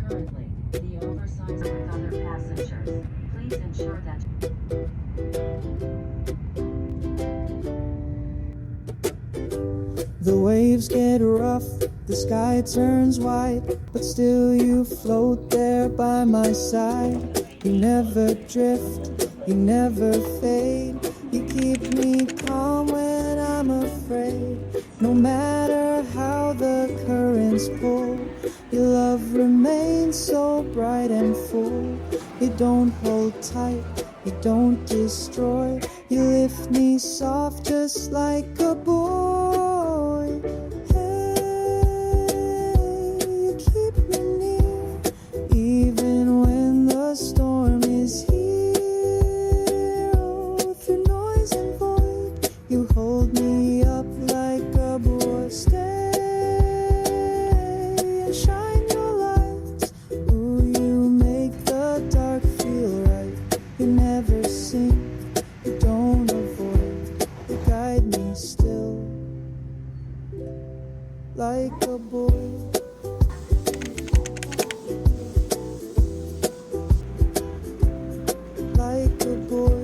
Currently, the oversized with other passengers. Please ensure that the waves get rough, the sky turns white, but still you float there by my side. You never drift, you never fade, you keep me calm when I'm afraid. No matter how the currents pull, your love remains so bright and full. You don't hold tight, you don't destroy, you lift me soft just like a boy. Hey, you keep me near, even when the storm is here. Oh, through noise and void, you hold me up like a boy. Stay and shine your lights. Ooh, you make the dark feel right. You never sink, you don't avoid, you guide me still like a boy. Like a boy.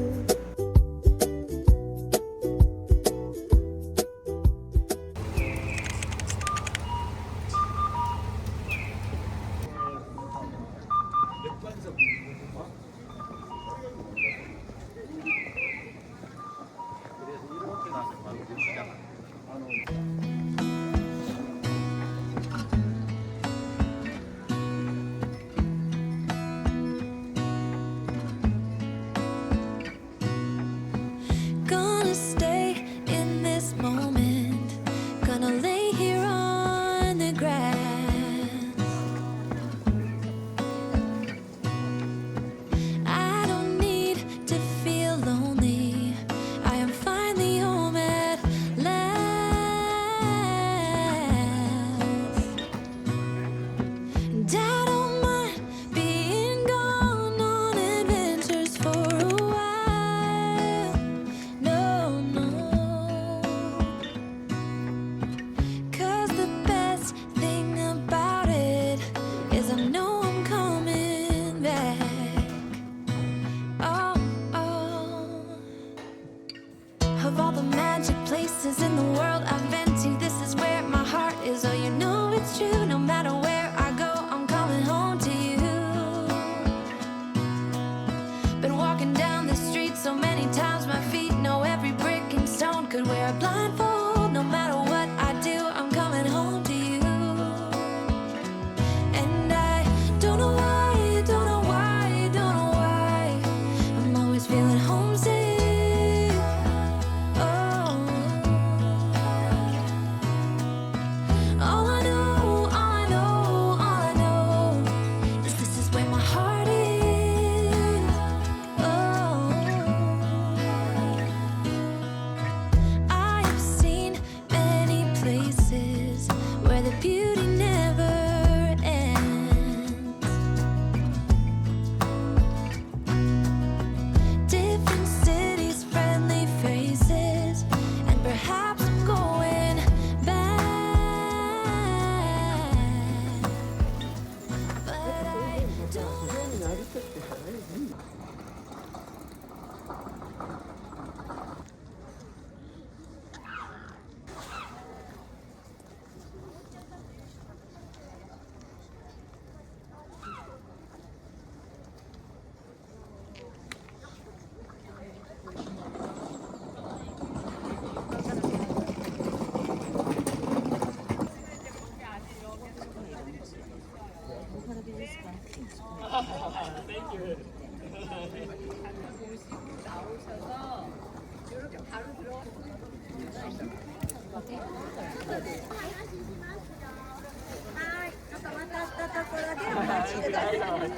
Gonna stay in this moment, gonna lay here on the grass. I don't need to feel lonely, I am finally home at last. And I don't mind being gone on adventures for a while. No, no. 'Cause the best thing about it is I know I'm coming back. Oh, oh. Of all the magic places in the world I've been to, this is where my heart is. Oh, you know it's true. No matter where I go, I'm coming home to you. Been walking down the street so many times, my feet know every brick and stone. Could wear a blindfold, no matter what I do, I'm coming home to you. And I don't know why, don't know why, don't know why, I'm always feeling homesick. Oh, all I know, all I know, all I know is this is where my heart is. Oh, I have seen many places where the beauty never ends. Different cities, friendly faces, and perhaps I'm going back. But I don't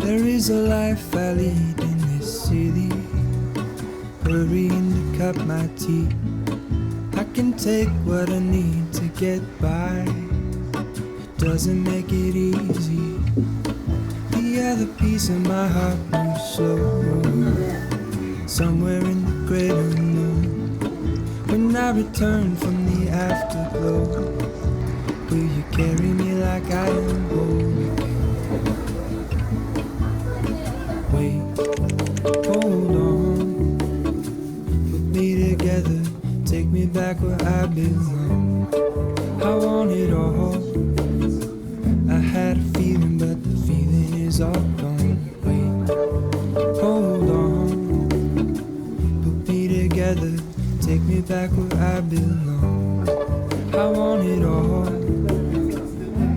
There is a life I lead in this city, hurrying to cut my teeth. I can take what I need to get by. It doesn't make it easy. The other piece of my heart moves slow, somewhere in the great unknown. When I return from the afterglow, will you carry me like I am whole again? Wait, hold on, put me together, take me back where I belong. I want it all. I had a feeling, but the feeling is all gone. Wait, hold on, put me together, take me back where I belong. I want it all.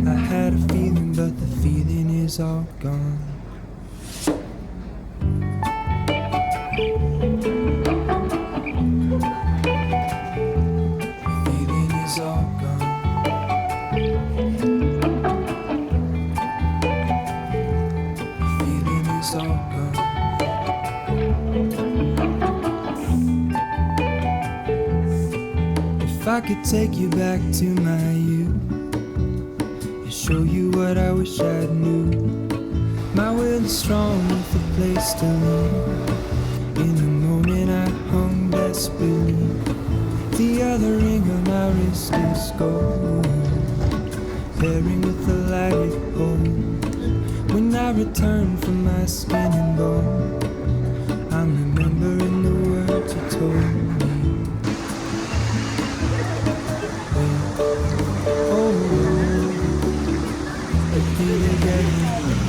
I had a feeling, but the feeling is all gone. If I could take you back to my youth and show you what I wish I knew, my will is strong with a place to live. In the moment I hung desperately, the other ring on my wrist is gold, pairing with the light it holds. When I return from my skin and bone, I'm remembering the words you told me.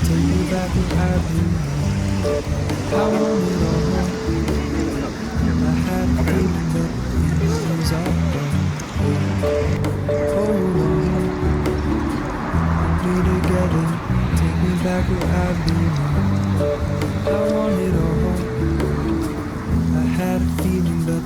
Take me back where I belong. I want it all. I had a feeling that these are gone. Hold on, be together. Take me back where I belong. I want it all. I had a feeling, but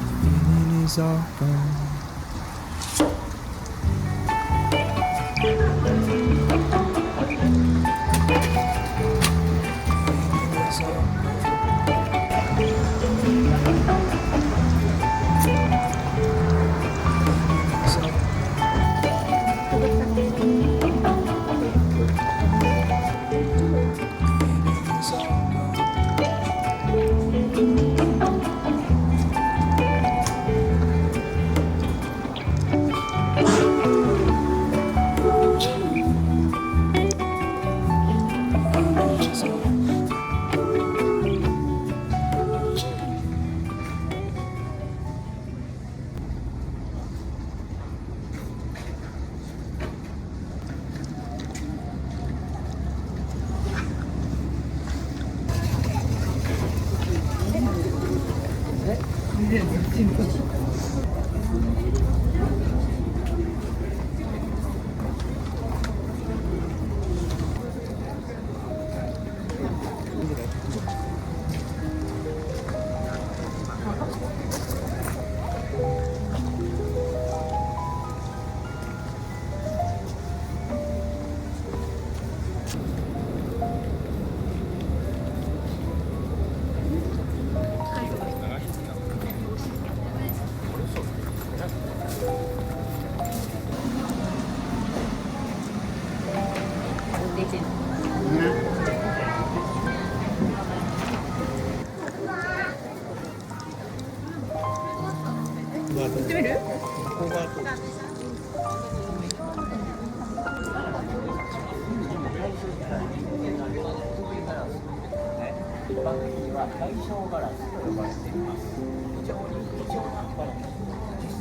一般的には大正ガラスと呼ばれています。非常に貴重なガラスです。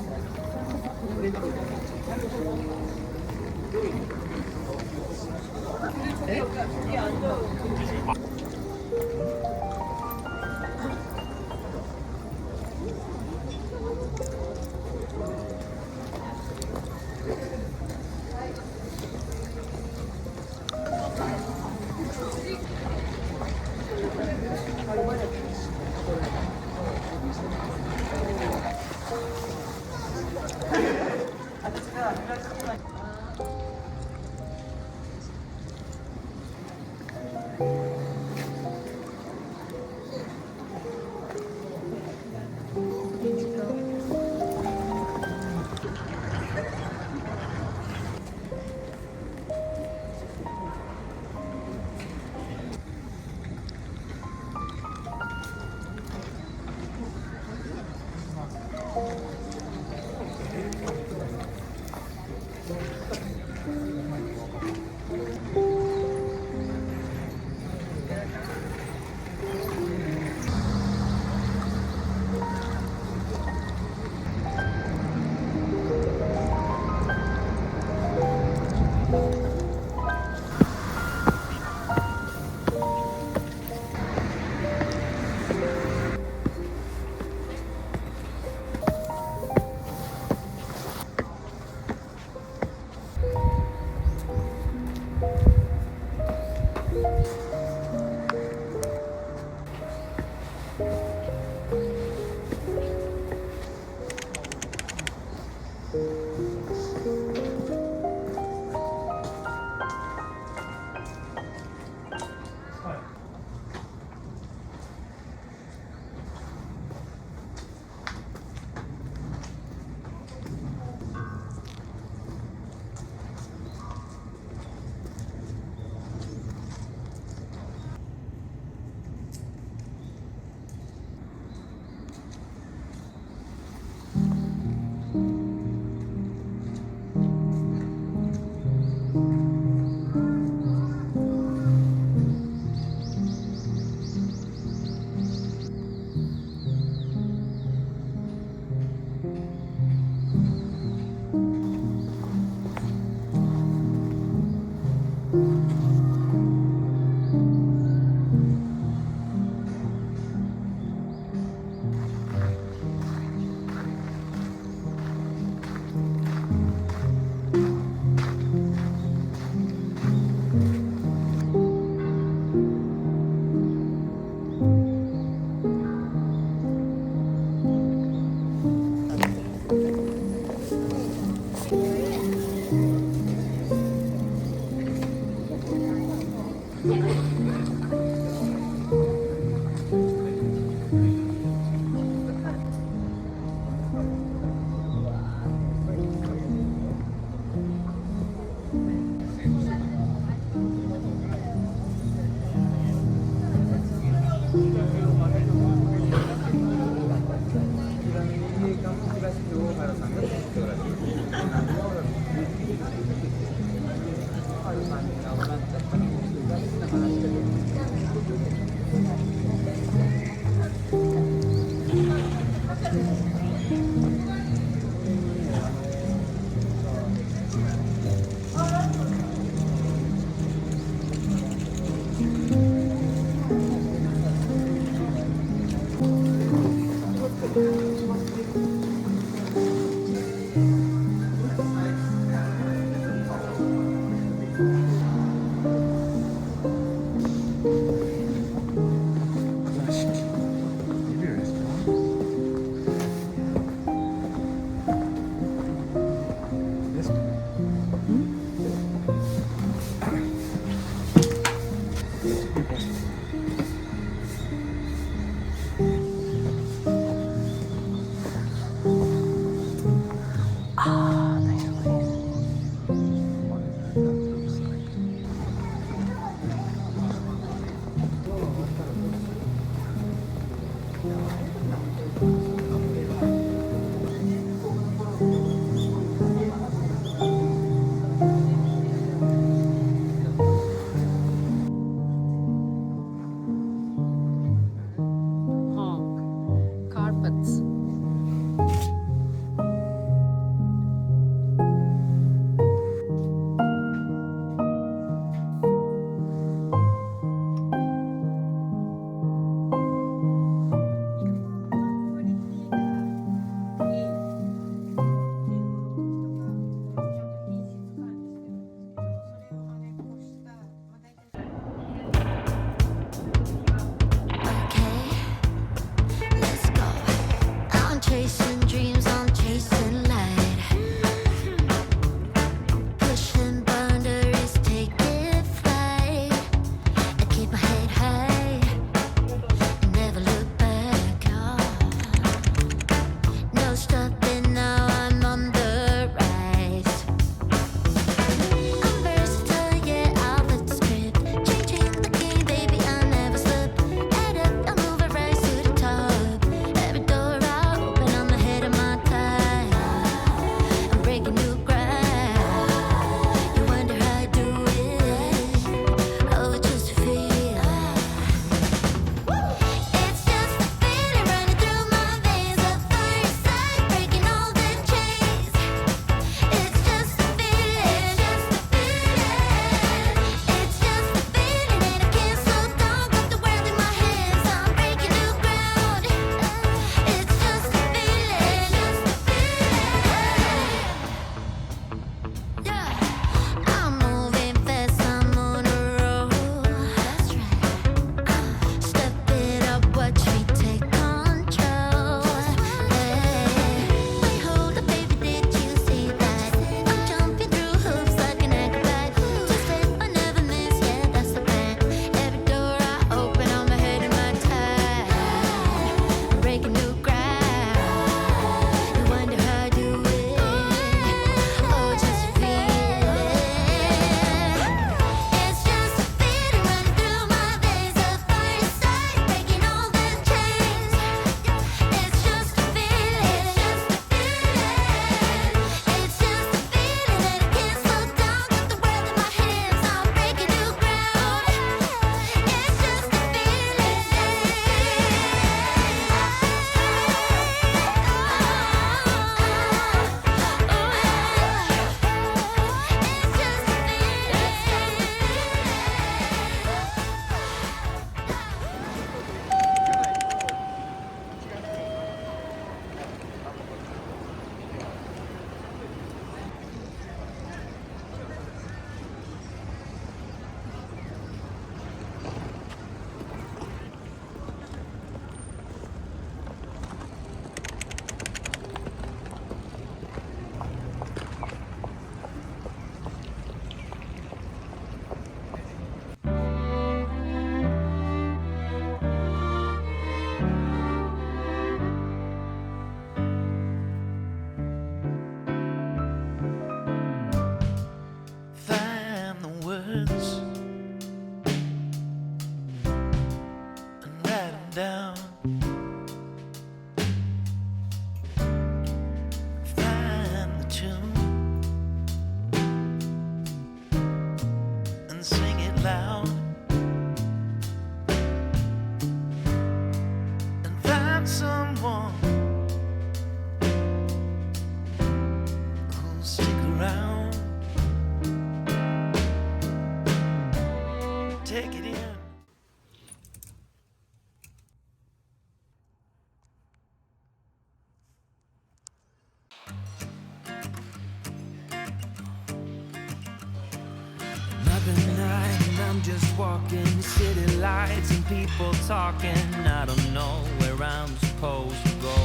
I'm just walking the city lights and people talking. I don't know where I'm supposed to go.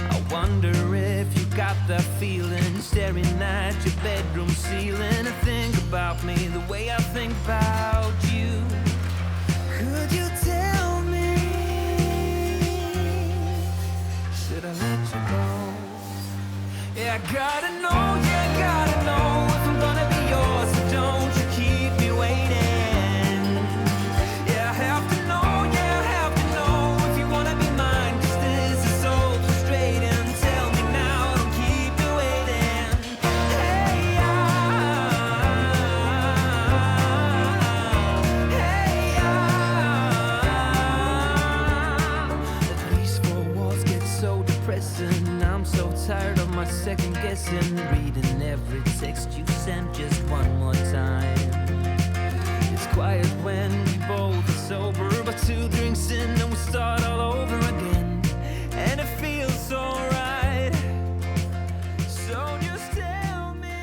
I wonder if you got that feeling, staring at your bedroom ceiling. And think about me the way I think about you. Could you tell me? Should I let you go? Yeah, I gotta know, yeah, I gotta know if I'm gonna be yours. So don't you keep me waiting. Yeah, I have to know, yeah, I have to know if you wanna be mine. 'Cause this is so frustrating. Tell me now, don't keep me waiting. Hey, these four walls get so depressing. I'm so tired of my second guessing. Reading every text you sent just one more time. It's quiet when we both are sober, but 2 drinks in and we start all over again. And it feels so right. So just tell me.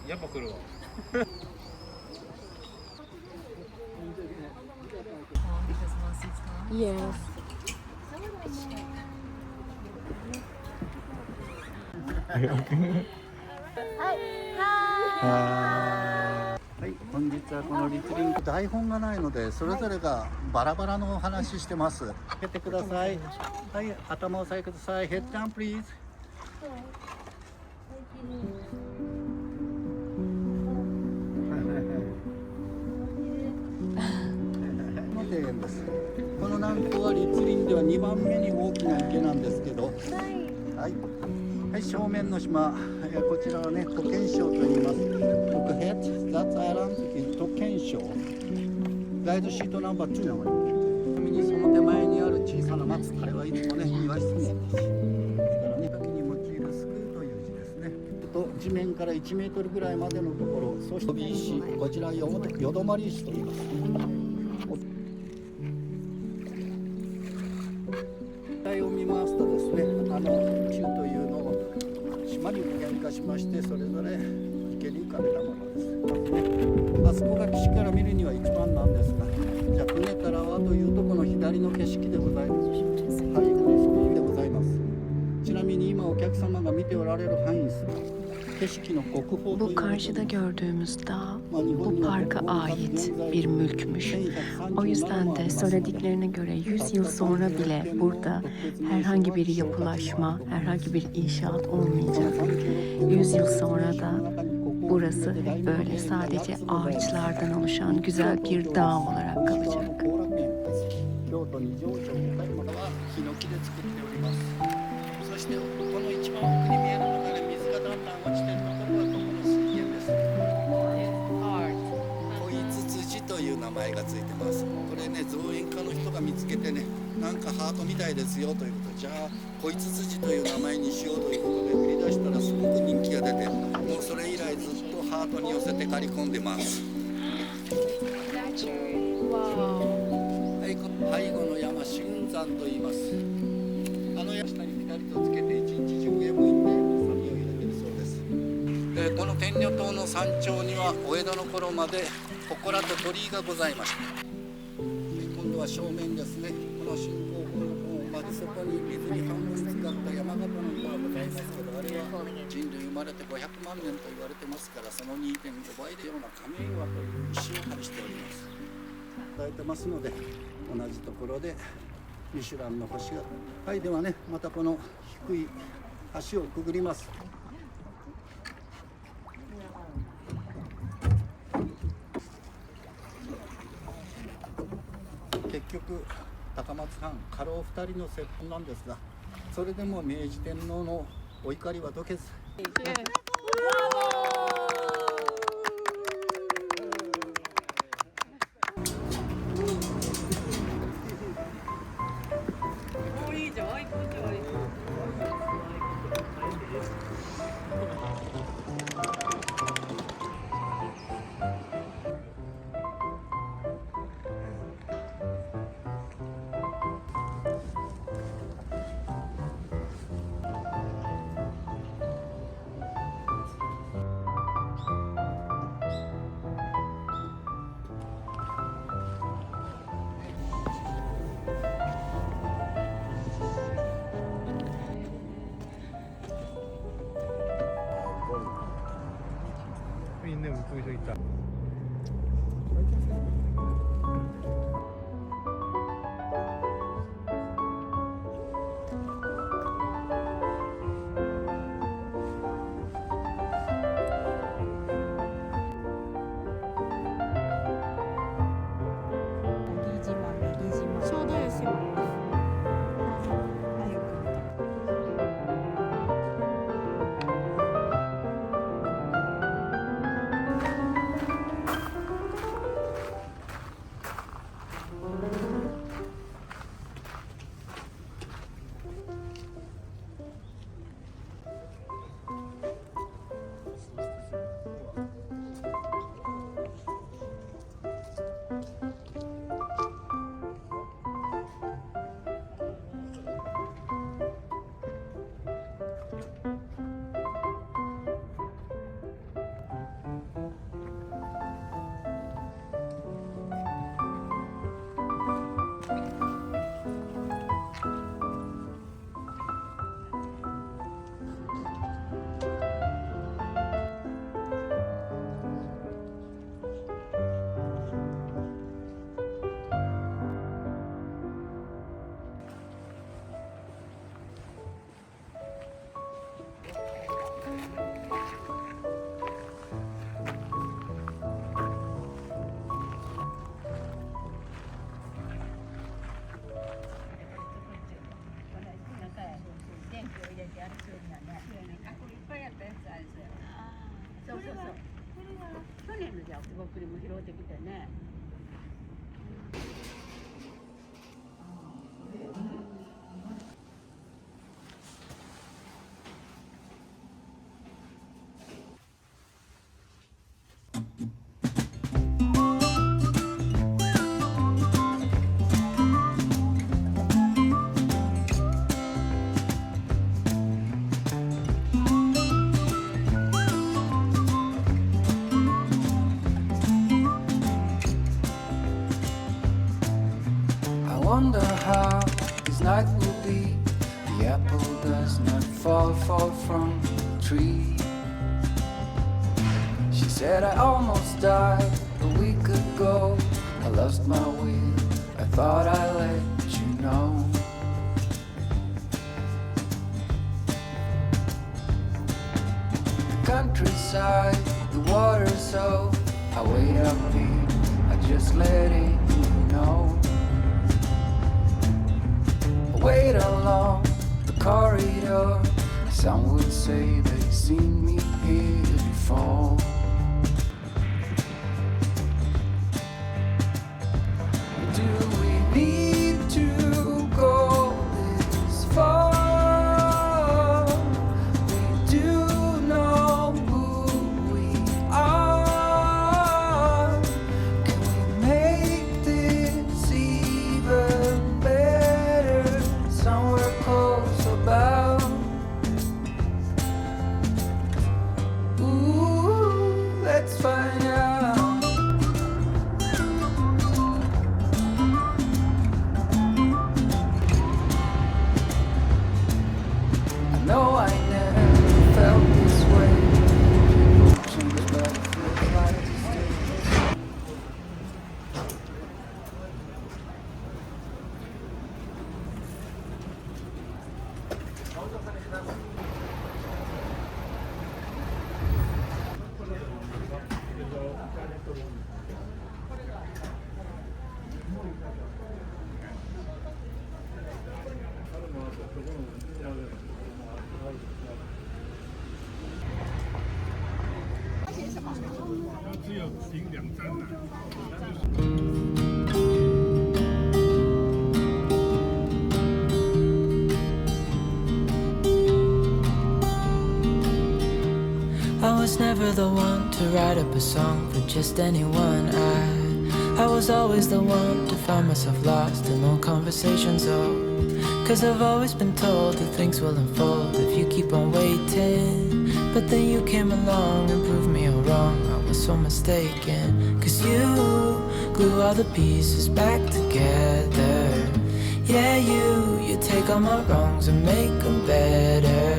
やっぱ来るわ。Yes. はい、本日はこのリツリング台本がないのでそれぞれがバラバラのお話してます。開けてください。はい、頭を押さえてください。ヘッドダウンプリーズ。2番目に大きな池なんですけど、はい、はい、正面の島、こちらはね、トケン礁と言います。Look ahead, that's island in トケン礁。ガイドシートナンバー2。ちなみにその手前にある小さな松、彼はいつもね、岩室ですからね、時に用いるスクーという字ですね。と地面から1メートルぐらいまでのところ、そして飛び石、こちらよどまり石と言います。を見ますとですね、球というのを島に具現化しまして、それぞれ池に浮かべたものです。あそこが岸から見るには一番なんですが、じゃあ船からはというとこの左の景色でございます。はい、その意味でございます。ちなみに今お客様が見ておられる範囲ですが、景色の国宝という Bu karşıda gördüğümüz dağ bu parka ait bir mülkmüş. O yüzden de söylediklerine göre 100 yıl sonra bile burada herhangi bir yapılaşma, herhangi bir inşaat olmayacak. 100 yıl sonra da burası hep böyle sadece ağaçlardan oluşan güzel bir dağ olarak kalacak. 京都二条城岡山はヒノキで作っております。そしてこの一番奥に見えるのがね、水がだんだん落ちているところはここの水源です。小五つ辻という名前がついてます。これね、造園家の人が見つけてね、なんかハートみたいですよということで、じゃあ小五つ辻という名前にしようということで売り出したらすごく人気が出て、もうそれ以来ずっとハートに寄せて刈り込んでます。背後の山春山と言います。山下にピタリとつけて一日中上向いてサビを入れてるそうです。この天女島の山頂にはお江戸の頃まで祠と鳥居がございました。今度は正面ですね。この新港方の方までそこに水に半分使った山形の岩がございますけど、あれは人類生まれて500万年と言われてますから、その 2.5 倍でような亀岩という石を張りしております。伝えてますので、同じところでミシュランの星が。はい、ではね、またこの低い橋をくぐります。結局高松藩家老2人の接吻なんですが、それでも明治天皇のお怒りは解けず、있네, 물고기 저기 있다. 去年のじゃあすごくりも拾ってきてね。I wonder how this night will be. The apple does not fall far from the tree. She said I almost died a week ago. I lost my way, I thought I'd let you know. The countryside, the water so I wait up here, I just letting you know. Wait along the corridor. Some would say they've seen me here before. Do we need to go this far? We do know who we are. Can we make this even better? Somewhere close about. Ooh, let's find out. I know I never felt this way. Emotions, but it feels like it's still. I was never the one to write up a song for just anyone. I was always the one to find myself lost in long conversations. Oh, 'cause I've always been told that things will unfold if you keep on waiting. But then you came along and proved me all wrong. I was so mistaken. 'Cause you glue all the pieces back together. Yeah, you take all my wrongs and make them better.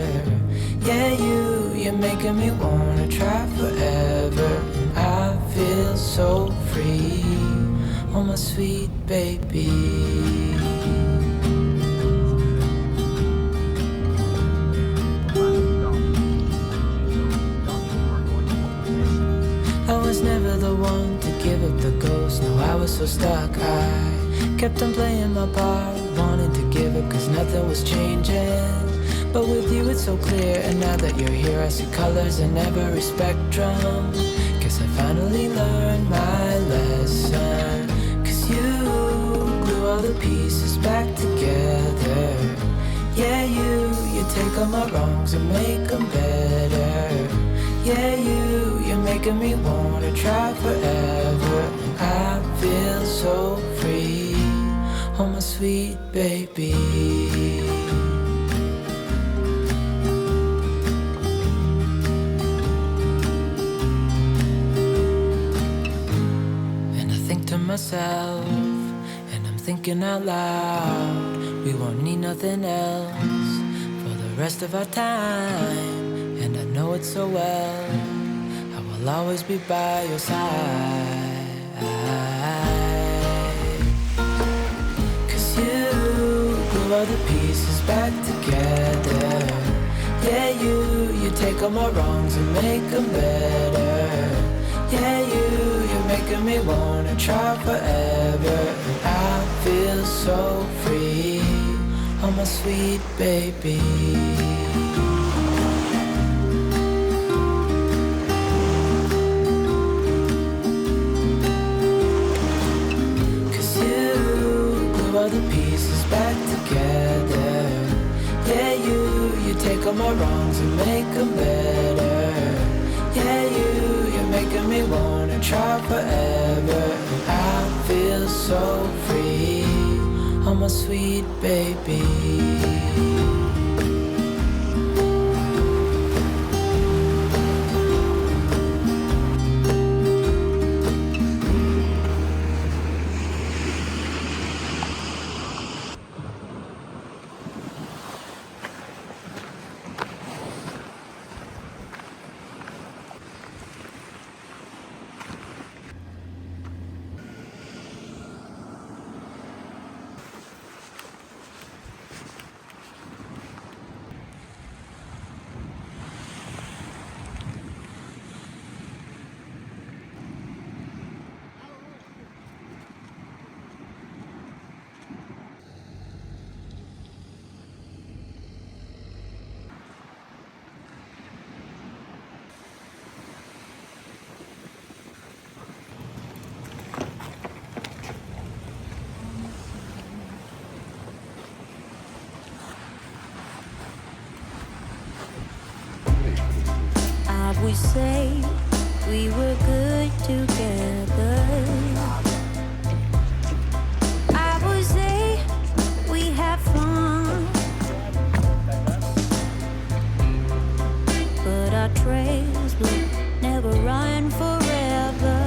Yeah, you're making me wanna try forever. And I feel so free, oh my sweet baby. I was never the one to give up the ghost. No, I was so stuck. I kept on playing my part, wanted to give up 'cause nothing was changing. But with you it's so clear, and now that you're here I see colors in every spectrum. Guess I finally learned my lesson. 'Cause you glue all the pieces back together. Yeah, you take all my wrongs and make them better. Yeah, you're making me wanna try forever. And I feel so free, oh my sweet baby. Myself, and I'm thinking out loud, we won't need nothing else for the rest of our time. And I know it so well, I will always be by your side. 'Cause you glue all the pieces back together. Yeah, you take all my wrongs and make them better. Yeah, you're making me wanna try forever. And I feel so free, oh my sweet baby. my wrongs and make them better. Yeah, you're making me wanna try forever. I feel so free, oh my sweet baby. I would say we were good together. I would say we had fun, but our trails will never run forever.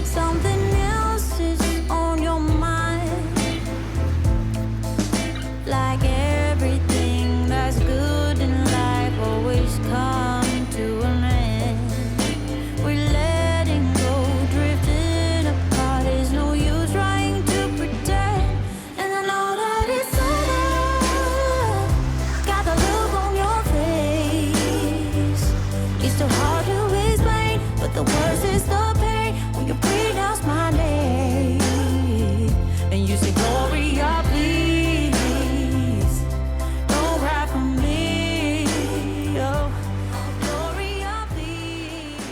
Something else is on your mind, like everything that's good in life always come to an end. We're letting go, drifting apart. There's no use trying to pretend. And I know that it's over. Got the look on your face. It's so hard to explain, but the worst is the pain when you pronounce my name and you say, Gloria, please. Don't cry for me, oh, Gloria, please.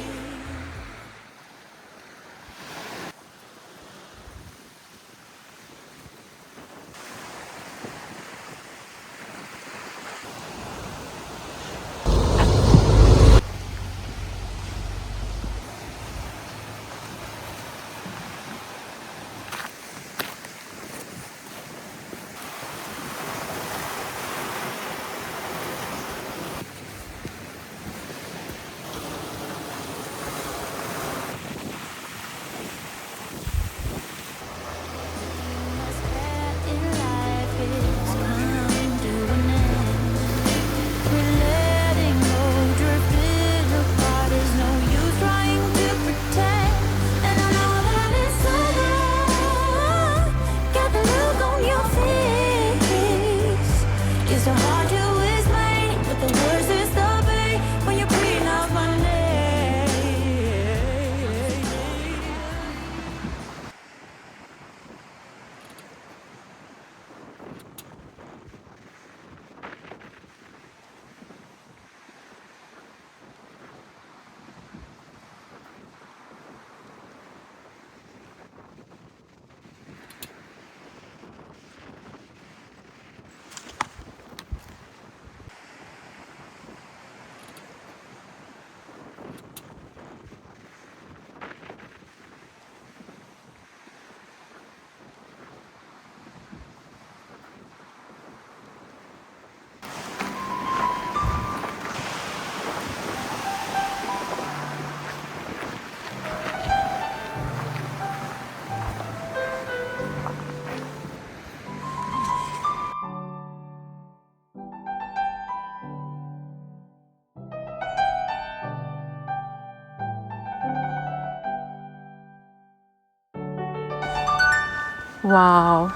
So hard to explain, but the worst is the pain when you pronounce my name. Wow.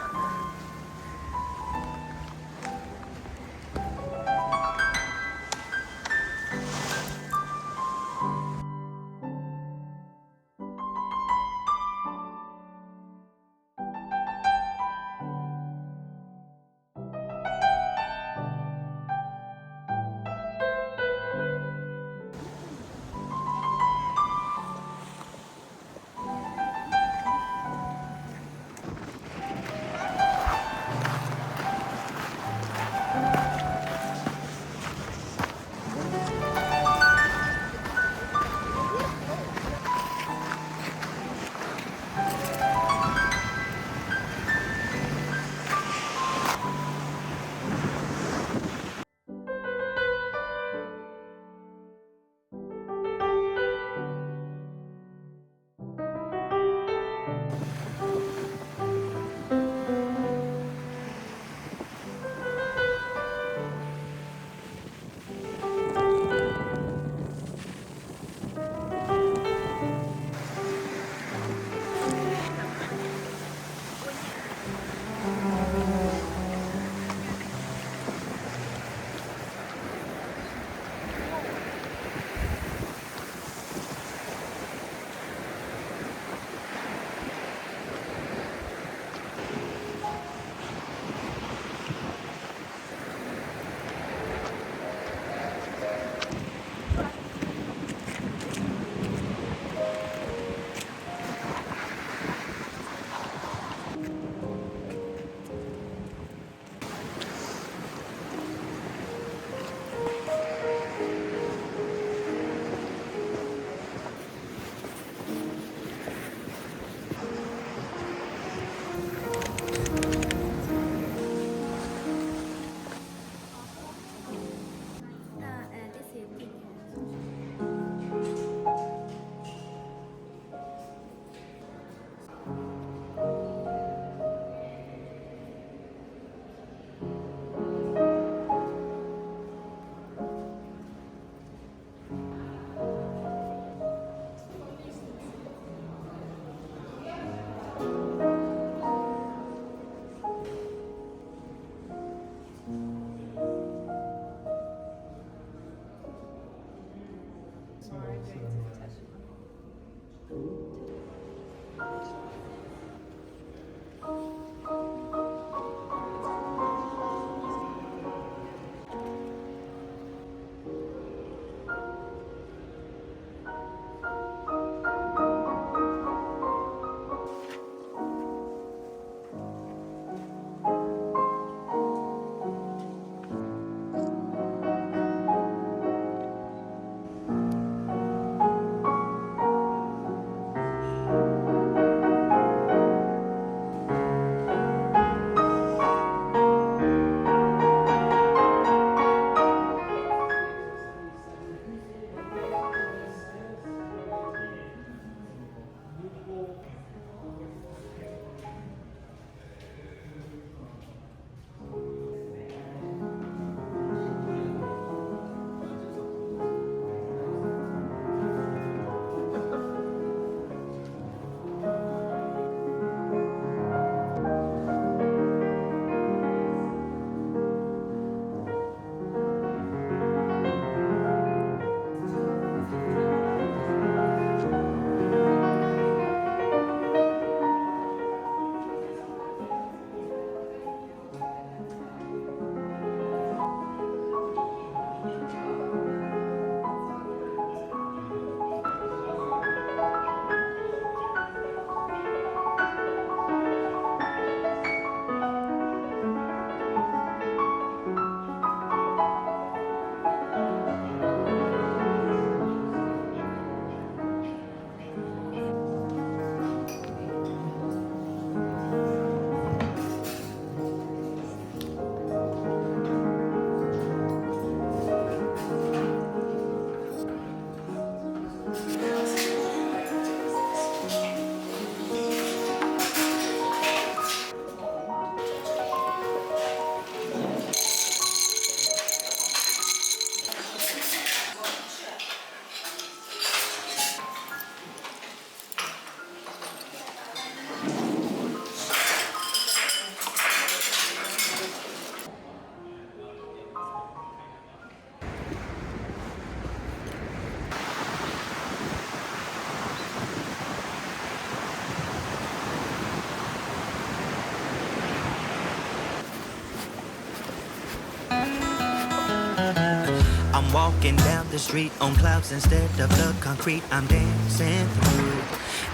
I'm walking down the street on clouds instead of the concrete. I'm dancing through.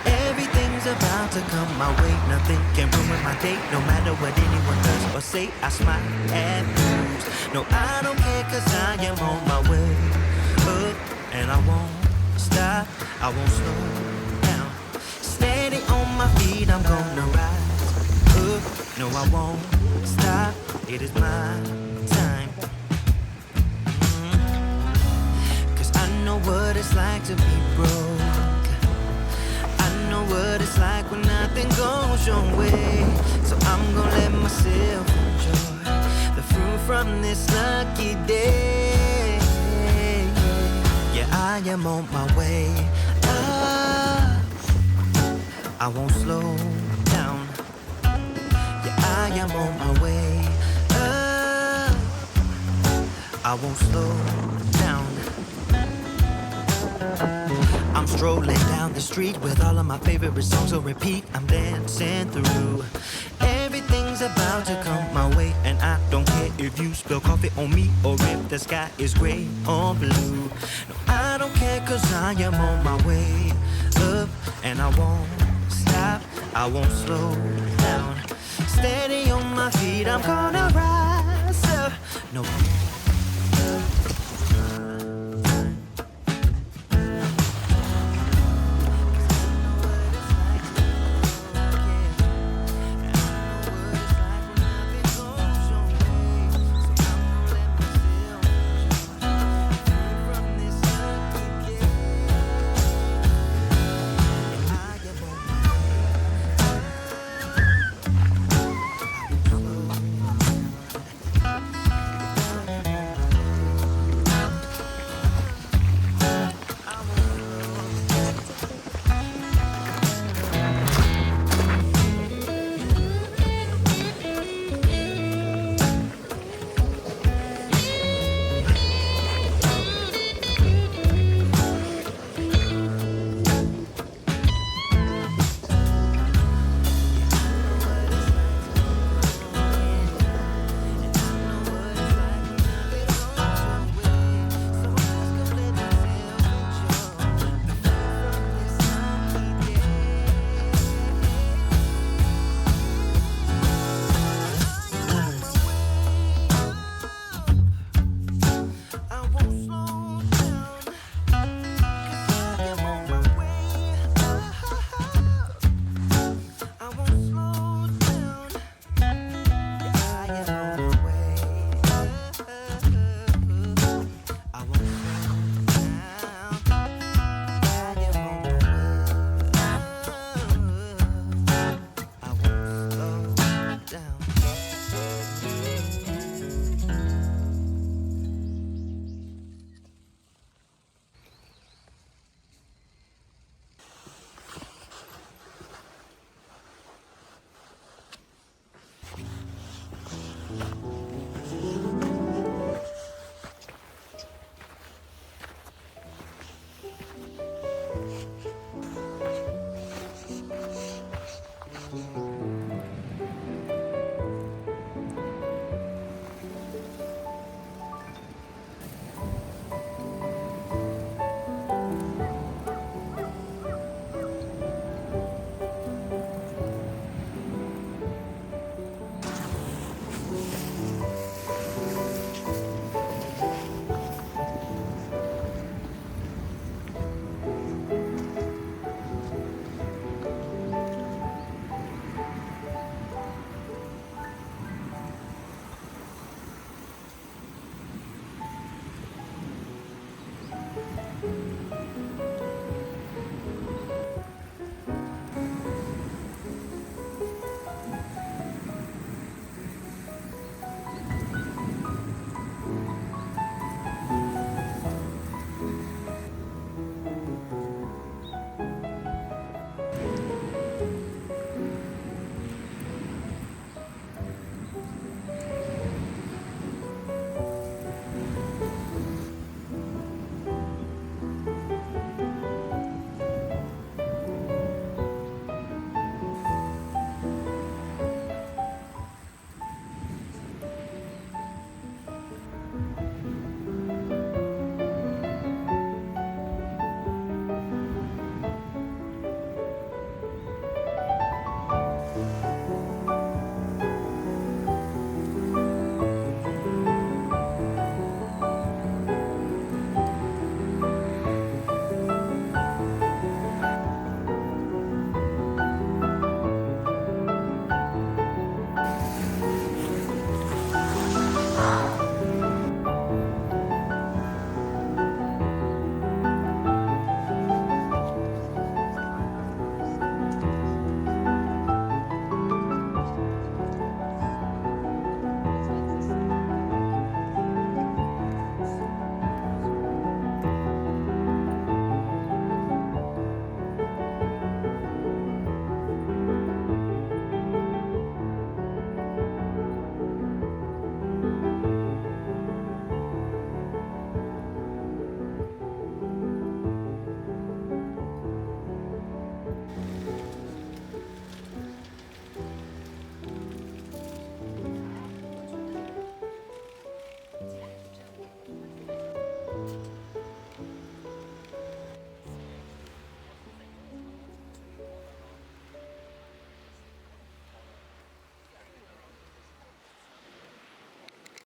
Everything's about to come my way. Nothing can ruin my day. No matter what anyone does or say, I smile and lose. No, I don't care, cause I am on my way up, and I won't stop, I won't slow down. Steady on my feet, I'm gonna rise up. No, I won't stop, it is my time. I know what it's like to be broke. I know what it's like when nothing goes your way. So I'm gonna let myself enjoy the fruit from this lucky day. Yeah, I am on my way up. I won't slow down. Yeah, I am on my way up. I won't slow down. I'm strolling down the street with all of my favorite songs on repeat. I'm dancing through. Everything's about to come my way, and I don't care if you spill coffee on me or if the sky is gray or blue. No, I don't care, cause I am on my way up, and I won't stop, I won't slow down. Steady on my feet, I'm gonna rise up. No.